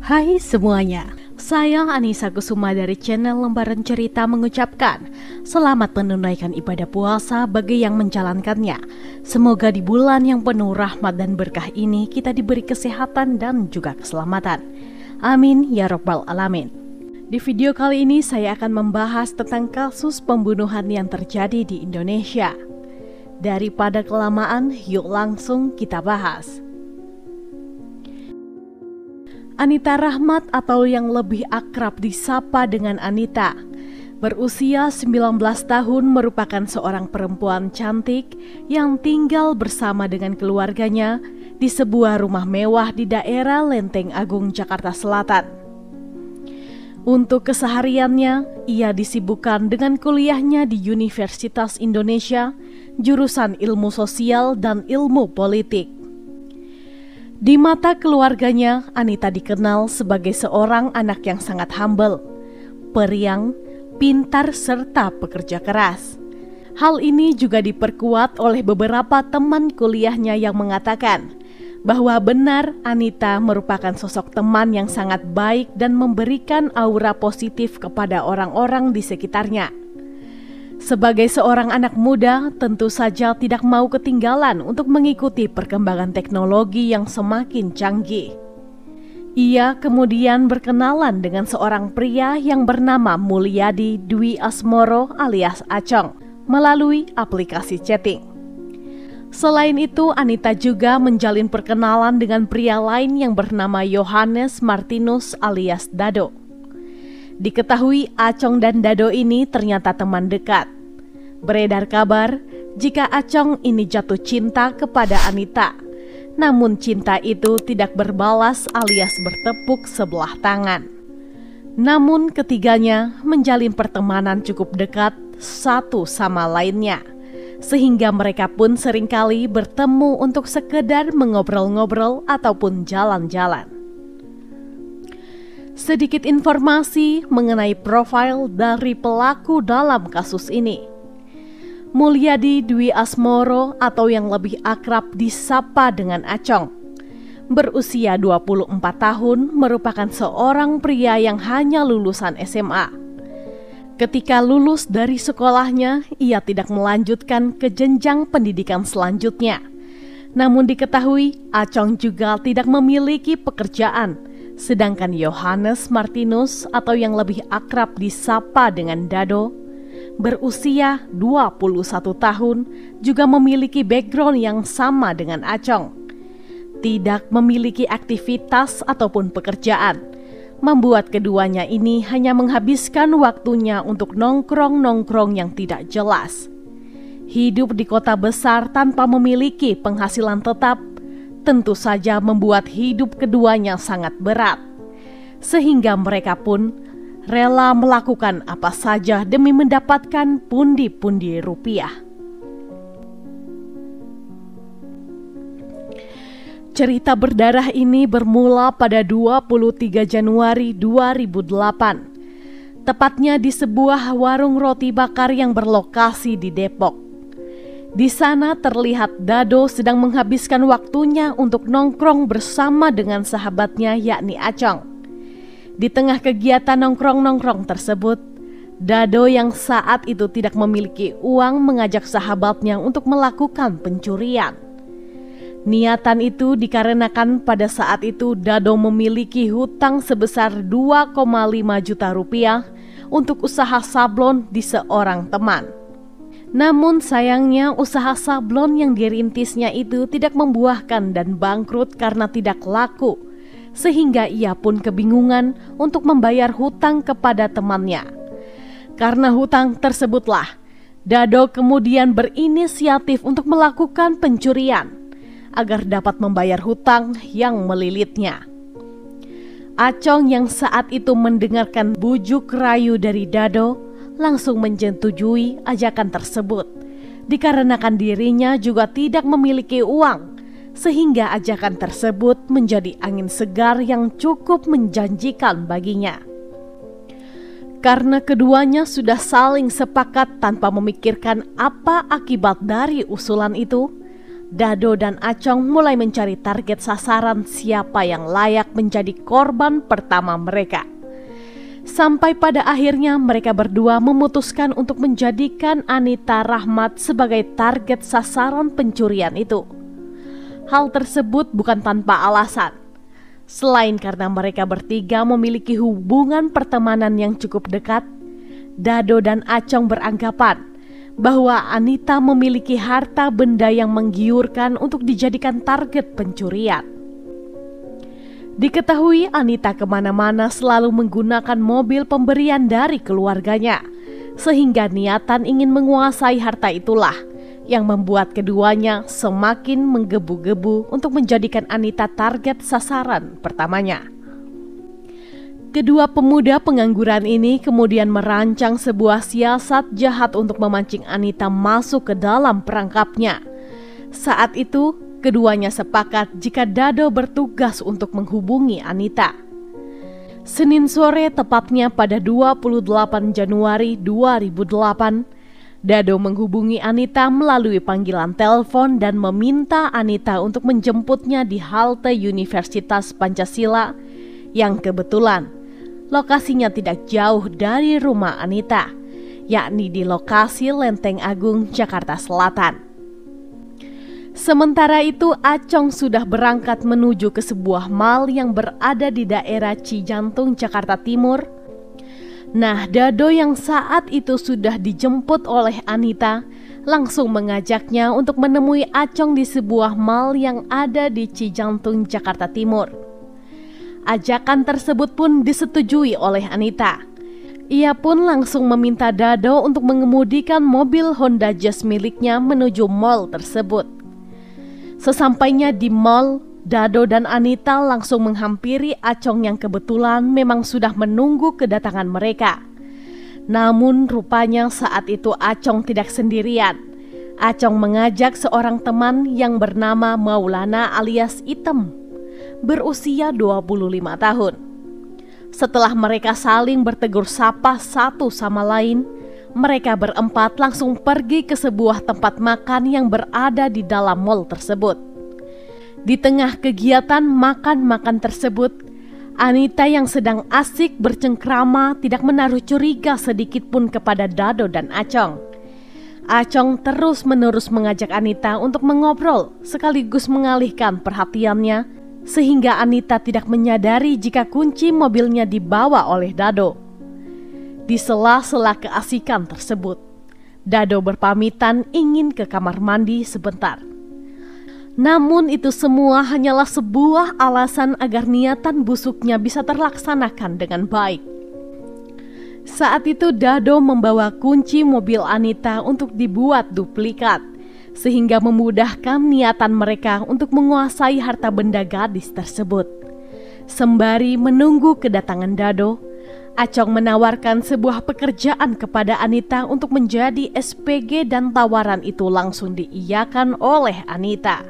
Hai semuanya, saya Anissa Kusuma dari channel Lembaran Cerita mengucapkan selamat menunaikan ibadah puasa bagi yang menjalankannya. Semoga di bulan yang penuh rahmat dan berkah ini kita diberi kesehatan dan juga keselamatan. Amin ya Rabbal Alamin. Di video kali ini saya akan membahas tentang kasus pembunuhan yang terjadi di Indonesia. Daripada kelamaan, yuk langsung kita bahas. Anita Rahmat atau yang lebih akrab disapa dengan Anita, berusia 19 tahun, merupakan seorang perempuan cantik yang tinggal bersama dengan keluarganya di sebuah rumah mewah di daerah Lenteng Agung, Jakarta Selatan. Untuk kesehariannya, ia disibukkan dengan kuliahnya di Universitas Indonesia, jurusan Ilmu Sosial dan Ilmu Politik. Di mata keluarganya, Anita dikenal sebagai seorang anak yang sangat humble, periang, pintar, serta pekerja keras. Hal ini juga diperkuat oleh beberapa teman kuliahnya yang mengatakan bahwa benar Anita merupakan sosok teman yang sangat baik dan memberikan aura positif kepada orang-orang di sekitarnya. Sebagai seorang anak muda, tentu saja tidak mau ketinggalan untuk mengikuti perkembangan teknologi yang semakin canggih. Ia kemudian berkenalan dengan seorang pria yang bernama Mulyadi Dwi Asmoro alias Acong melalui aplikasi chatting. Selain itu, Anita juga menjalin perkenalan dengan pria lain yang bernama Yohanes Martinus alias Dado. Diketahui Acong dan Dado ini ternyata teman dekat. Beredar kabar jika Acong ini jatuh cinta kepada Anita, namun cinta itu tidak berbalas alias bertepuk sebelah tangan. Namun ketiganya menjalin pertemanan cukup dekat satu sama lainnya, sehingga mereka pun seringkali bertemu untuk sekedar mengobrol-ngobrol ataupun jalan-jalan. Sedikit informasi mengenai profil dari pelaku dalam kasus ini. Mulyadi Dwi Asmoro atau yang lebih akrab disapa dengan Acong, berusia 24 tahun, merupakan seorang pria yang hanya lulusan SMA. Ketika lulus dari sekolahnya, ia tidak melanjutkan ke jenjang pendidikan selanjutnya. Namun diketahui Acong juga tidak memiliki pekerjaan. Sedangkan Yohanes Martinus atau yang lebih akrab disapa dengan Dado, berusia 21 tahun, juga memiliki background yang sama dengan Acong. Tidak memiliki aktivitas ataupun pekerjaan, membuat keduanya ini hanya menghabiskan waktunya untuk nongkrong-nongkrong yang tidak jelas. Hidup di kota besar tanpa memiliki penghasilan tetap tentu saja membuat hidup keduanya sangat berat, sehingga mereka pun rela melakukan apa saja demi mendapatkan pundi-pundi rupiah. Cerita berdarah ini bermula pada 23 Januari 2008, tepatnya di sebuah warung roti bakar yang berlokasi di Depok. Di sana terlihat Dado sedang menghabiskan waktunya untuk nongkrong bersama dengan sahabatnya yakni Acong. Di tengah kegiatan nongkrong-nongkrong tersebut, Dado yang saat itu tidak memiliki uang mengajak sahabatnya untuk melakukan pencurian. Niatan itu dikarenakan pada saat itu Dado memiliki hutang sebesar 2,5 juta rupiah untuk usaha sablon di seorang teman. Namun sayangnya usaha sablon yang dirintisnya itu tidak membuahkan dan bangkrut karena tidak laku, sehingga ia pun kebingungan untuk membayar hutang kepada temannya. Karena hutang tersebutlah, Dado kemudian berinisiatif untuk melakukan pencurian agar dapat membayar hutang yang melilitnya. Acong yang saat itu mendengarkan bujuk rayu dari Dado langsung menyetujui ajakan tersebut, dikarenakan dirinya juga tidak memiliki uang, sehingga ajakan tersebut menjadi angin segar yang cukup menjanjikan baginya. Karena keduanya sudah saling sepakat tanpa memikirkan apa akibat dari usulan itu, Dado dan Acong mulai mencari target sasaran siapa yang layak menjadi korban pertama mereka. Sampai pada akhirnya mereka berdua memutuskan untuk menjadikan Anita Rahmat sebagai target sasaran pencurian itu. Hal tersebut bukan tanpa alasan. Selain karena mereka bertiga memiliki hubungan pertemanan yang cukup dekat, Dado dan Acong beranggapan bahwa Anita memiliki harta benda yang menggiurkan untuk dijadikan target pencurian. Diketahui Anita kemana-mana selalu menggunakan mobil pemberian dari keluarganya, sehingga niatan ingin menguasai harta itulah yang membuat keduanya semakin menggebu-gebu untuk menjadikan Anita target sasaran pertamanya. Kedua pemuda pengangguran ini kemudian merancang sebuah siasat jahat untuk memancing Anita masuk ke dalam perangkapnya. Saat itu, keduanya sepakat jika Dado bertugas untuk menghubungi Anita. Senin sore tepatnya pada 28 Januari 2008, Dado menghubungi Anita melalui panggilan telepon dan meminta Anita untuk menjemputnya di halte Universitas Pancasila yang kebetulan lokasinya tidak jauh dari rumah Anita, yakni di lokasi Lenteng Agung, Jakarta Selatan. Sementara itu, Acong sudah berangkat menuju ke sebuah mal yang berada di daerah Cijantung, Jakarta Timur. Nah, Dado yang saat itu sudah dijemput oleh Anita langsung mengajaknya untuk menemui Acong di sebuah mal yang ada di Cijantung, Jakarta Timur. Ajakan tersebut pun disetujui oleh Anita. Ia pun langsung meminta Dado untuk mengemudikan mobil Honda Jazz miliknya menuju mal tersebut. Sesampainya di mal, Dado dan Anita langsung menghampiri Acong yang kebetulan memang sudah menunggu kedatangan mereka. Namun rupanya saat itu Acong tidak sendirian. Acong mengajak seorang teman yang bernama Maulana alias Item, berusia 25 tahun. Setelah mereka saling bertegur sapa satu sama lain, mereka berempat langsung pergi ke sebuah tempat makan yang berada di dalam mal tersebut. Di tengah kegiatan makan-makan tersebut, Anita yang sedang asik bercengkrama tidak menaruh curiga sedikit pun kepada Dado dan Acong. Acong terus-menerus mengajak Anita untuk mengobrol sekaligus mengalihkan perhatiannya, sehingga Anita tidak menyadari jika kunci mobilnya dibawa oleh Dado. Di sela-sela keasikan tersebut, Dado berpamitan ingin ke kamar mandi sebentar. Namun itu semua hanyalah sebuah alasan agar niatan busuknya bisa terlaksanakan dengan baik. Saat itu Dado membawa kunci mobil Anita untuk dibuat duplikat, sehingga memudahkan niatan mereka untuk menguasai harta benda gadis tersebut. Sembari menunggu kedatangan Dado, Acong menawarkan sebuah pekerjaan kepada Anita untuk menjadi SPG dan tawaran itu langsung diiyakan oleh Anita.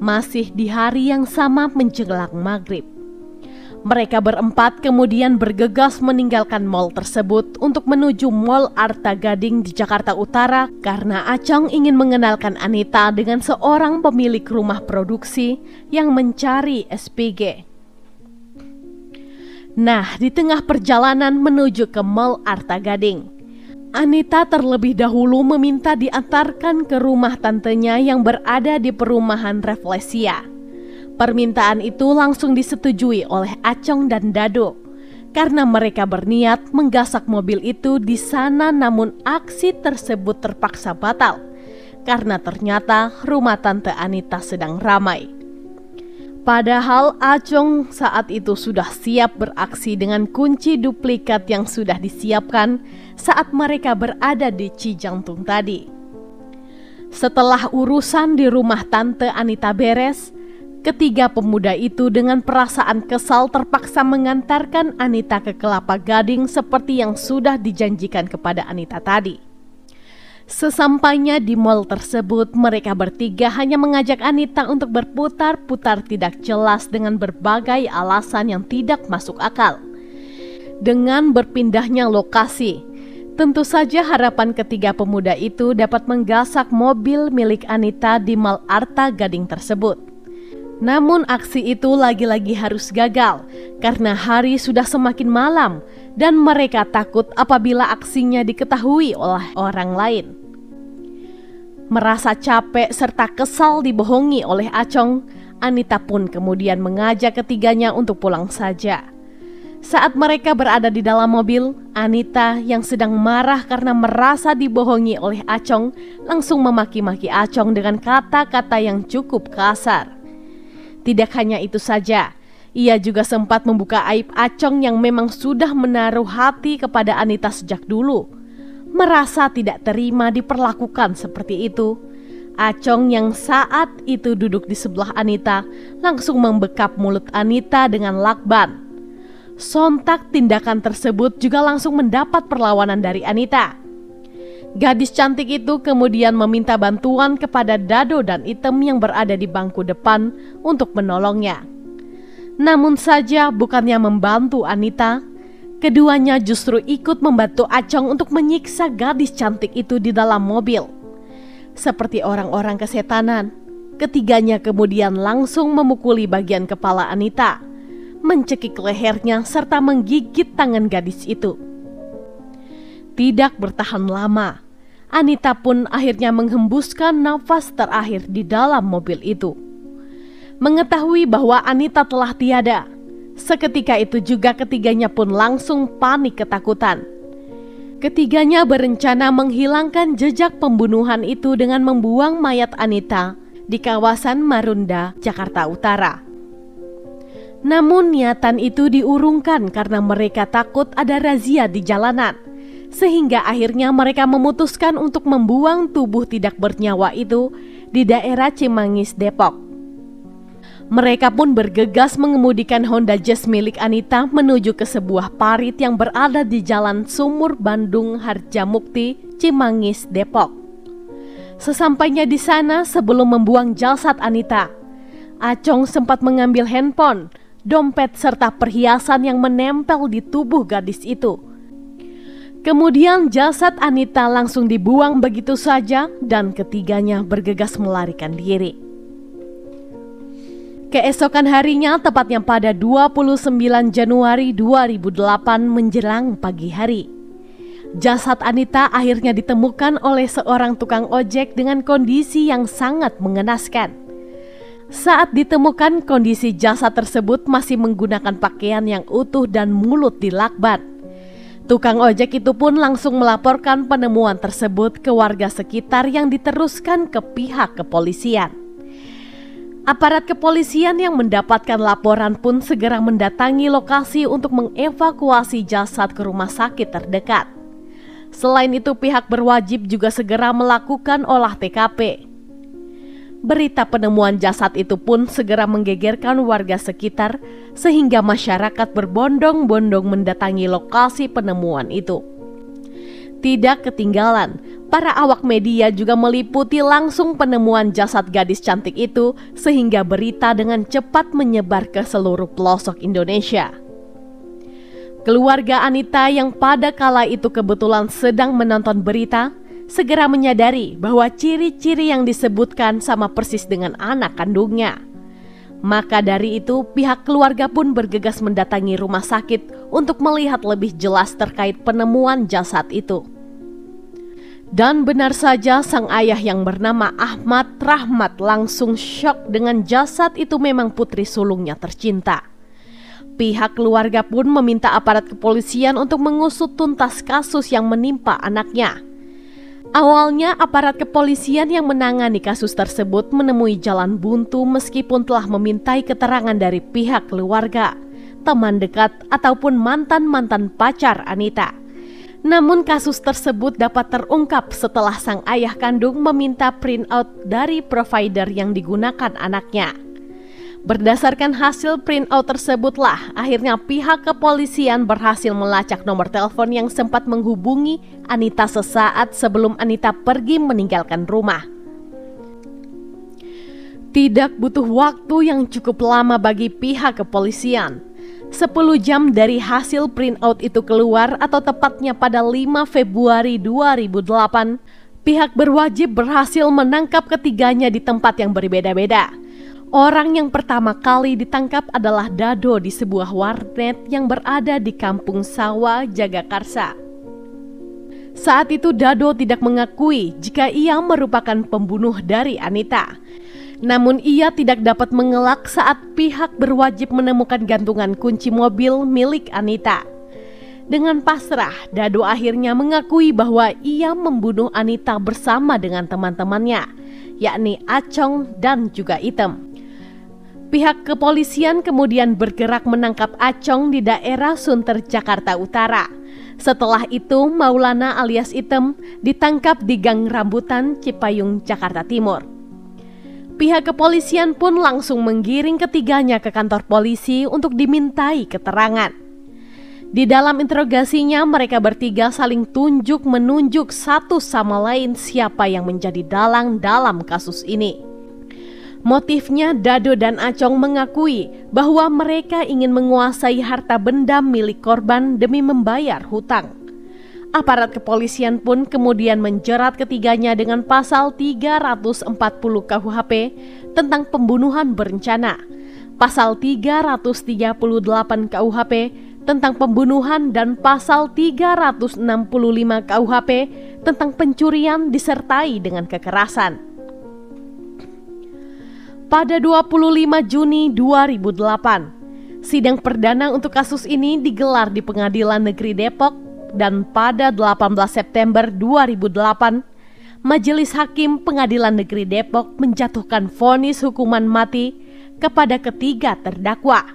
Masih di hari yang sama menjelang maghrib, mereka berempat kemudian bergegas meninggalkan mal tersebut untuk menuju Mall Arta Gading di Jakarta Utara karena Acong ingin mengenalkan Anita dengan seorang pemilik rumah produksi yang mencari SPG. Nah, di tengah perjalanan menuju ke Mall Arta Gading, Anita terlebih dahulu meminta diantarkan ke rumah tantenya yang berada di perumahan Reflesia. Permintaan itu langsung disetujui oleh Acong dan Dado karena mereka berniat menggasak mobil itu di sana, namun aksi tersebut terpaksa batal karena ternyata rumah tante Anita sedang ramai. Padahal Acong saat itu sudah siap beraksi dengan kunci duplikat yang sudah disiapkan saat mereka berada di Cijantung tadi. Setelah urusan di rumah tante Anita beres, ketiga pemuda itu dengan perasaan kesal terpaksa mengantarkan Anita ke Kelapa Gading seperti yang sudah dijanjikan kepada Anita tadi. Sesampainya di mal tersebut, mereka bertiga hanya mengajak Anita untuk berputar-putar tidak jelas dengan berbagai alasan yang tidak masuk akal. Dengan berpindahnya lokasi, Tentu saja harapan ketiga pemuda itu dapat menggasak mobil milik Anita di Mall Arta Gading tersebut. Namun aksi itu lagi-lagi harus gagal karena hari sudah semakin malam dan mereka takut apabila aksinya diketahui oleh orang lain. Merasa capek serta kesal dibohongi oleh Acong, Anita pun kemudian mengajak ketiganya untuk pulang saja. Saat mereka berada di dalam mobil, Anita yang sedang marah karena merasa dibohongi oleh Acong langsung memaki-maki Acong dengan kata-kata yang cukup kasar. Tidak hanya itu saja, ia juga sempat membuka aib Acong yang memang sudah menaruh hati kepada Anita sejak dulu. Merasa tidak terima diperlakukan seperti itu, Acong yang saat itu duduk di sebelah Anita langsung membekap mulut Anita dengan lakban. Sontak tindakan tersebut juga langsung mendapat perlawanan dari Anita. Gadis cantik itu kemudian meminta bantuan kepada Dado dan Item yang berada di bangku depan untuk menolongnya. Namun saja bukannya membantu Anita, keduanya justru ikut membantu Acong untuk menyiksa gadis cantik itu di dalam mobil. Seperti orang-orang kesetanan, ketiganya kemudian langsung memukuli bagian kepala Anita, mencekik lehernya serta menggigit tangan gadis itu. Tidak bertahan lama, Anita pun akhirnya menghembuskan nafas terakhir di dalam mobil itu. Mengetahui bahwa Anita telah tiada, seketika itu juga ketiganya pun langsung panik ketakutan. Ketiganya berencana menghilangkan jejak pembunuhan itu dengan membuang mayat Anita di kawasan Marunda, Jakarta Utara. Namun niatan itu diurungkan karena mereka takut ada razia di jalanan, sehingga akhirnya mereka memutuskan untuk membuang tubuh tidak bernyawa itu di daerah Cimangis, Depok. Mereka pun bergegas mengemudikan Honda Jazz milik Anita menuju ke sebuah parit yang berada di Jalan Sumur Bandung Harjamukti, Cimangis, Depok. Sesampainya di sana, sebelum membuang jasad Anita, Acong sempat mengambil handphone, dompet serta perhiasan yang menempel di tubuh gadis itu. Kemudian jasad Anita langsung dibuang begitu saja dan ketiganya bergegas melarikan diri. Keesokan harinya, tepatnya pada 29 Januari 2008 menjelang pagi hari, jasad Anita akhirnya ditemukan oleh seorang tukang ojek dengan kondisi yang sangat mengenaskan. Saat ditemukan, kondisi jasad tersebut masih menggunakan pakaian yang utuh dan mulut dilakban. Tukang ojek itu pun langsung melaporkan penemuan tersebut ke warga sekitar yang diteruskan ke pihak kepolisian. Aparat kepolisian yang mendapatkan laporan pun segera mendatangi lokasi untuk mengevakuasi jasad ke rumah sakit terdekat. Selain itu, pihak berwajib juga segera melakukan olah TKP. Berita penemuan jasad itu pun segera menggegerkan warga sekitar sehingga masyarakat berbondong-bondong mendatangi lokasi penemuan itu. Tidak ketinggalan, para awak media juga meliputi langsung penemuan jasad gadis cantik itu sehingga berita dengan cepat menyebar ke seluruh pelosok Indonesia. Keluarga Anita yang pada kala itu kebetulan sedang menonton berita segera menyadari bahwa ciri-ciri yang disebutkan sama persis dengan anak kandungnya. Maka dari itu pihak keluarga pun bergegas mendatangi rumah sakit untuk melihat lebih jelas terkait penemuan jasad itu. Dan benar saja sang ayah yang bernama Ahmad Rahmat langsung syok dengan jasad itu memang putri sulungnya tercinta. Pihak keluarga pun meminta aparat kepolisian untuk mengusut tuntas kasus yang menimpa anaknya. Awalnya aparat kepolisian yang menangani kasus tersebut menemui jalan buntu meskipun telah memintai keterangan dari pihak keluarga, teman dekat ataupun mantan-mantan pacar Anita. Namun kasus tersebut dapat terungkap setelah sang ayah kandung meminta printout dari provider yang digunakan anaknya. Berdasarkan hasil printout tersebutlah akhirnya pihak kepolisian berhasil melacak nomor telepon yang sempat menghubungi Anita sesaat sebelum Anita pergi meninggalkan rumah. Tidak butuh waktu yang cukup lama bagi pihak kepolisian. 10 jam dari hasil printout itu keluar atau tepatnya pada 5 Februari 2008, pihak berwajib berhasil menangkap ketiganya di tempat yang berbeda-beda. Orang yang pertama kali ditangkap adalah Dado di sebuah warnet yang berada di Kampung Sawah, Jagakarsa. Saat itu Dado tidak mengakui jika ia merupakan pembunuh dari Anita. Namun ia tidak dapat mengelak saat pihak berwajib menemukan gantungan kunci mobil milik Anita. Dengan pasrah, Dado akhirnya mengakui bahwa ia membunuh Anita bersama dengan teman-temannya, yakni Acong dan juga Item. Pihak kepolisian kemudian bergerak menangkap Acong di daerah Sunter, Jakarta Utara. Setelah itu, Maulana alias Item ditangkap di Gang Rambutan, Cipayung, Jakarta Timur. Pihak kepolisian pun langsung menggiring ketiganya ke kantor polisi untuk dimintai keterangan. Di dalam interogasinya, mereka bertiga saling tunjuk-menunjuk satu sama lain siapa yang menjadi dalang dalam kasus ini. Motifnya, Dado dan Acong mengakui bahwa mereka ingin menguasai harta benda milik korban demi membayar hutang. Aparat kepolisian pun kemudian menjerat ketiganya dengan pasal 340 KUHP tentang pembunuhan berencana, pasal 338 KUHP tentang pembunuhan dan pasal 365 KUHP tentang pencurian disertai dengan kekerasan. Pada 25 Juni 2008, sidang perdana untuk kasus ini digelar di Pengadilan Negeri Depok. Dan pada 18 September 2008, Majelis Hakim Pengadilan Negeri Depok menjatuhkan vonis hukuman mati kepada ketiga terdakwa,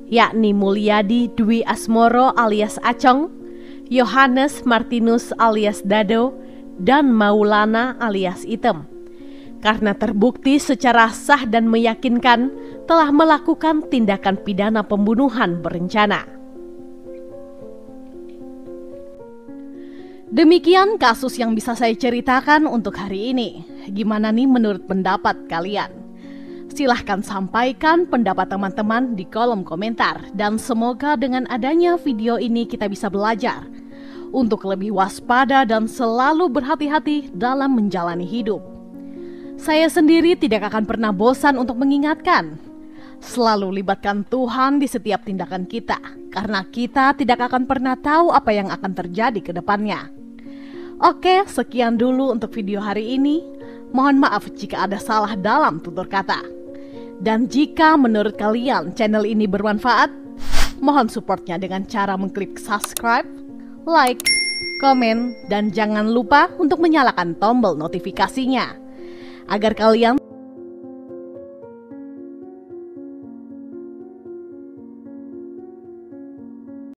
yakni Mulyadi Dwi Asmoro alias Acong, Yohanes Martinus alias Dado, dan Maulana alias Item, karena terbukti secara sah dan meyakinkan telah melakukan tindakan pidana pembunuhan berencana. Demikian kasus yang bisa saya ceritakan untuk hari ini. Gimana nih menurut pendapat kalian? Silahkan sampaikan pendapat teman-teman di kolom komentar. Dan semoga dengan adanya video ini kita bisa belajar untuk lebih waspada dan selalu berhati-hati dalam menjalani hidup. Saya sendiri tidak akan pernah bosan untuk mengingatkan, selalu libatkan Tuhan di setiap tindakan kita, karena kita tidak akan pernah tahu apa yang akan terjadi ke depannya. Oke, sekian dulu untuk video hari ini. Mohon maaf jika ada salah dalam tutur kata. Dan jika menurut kalian channel ini bermanfaat, mohon supportnya dengan cara mengklik subscribe, like, komen, dan jangan lupa untuk menyalakan tombol notifikasinya agar kalian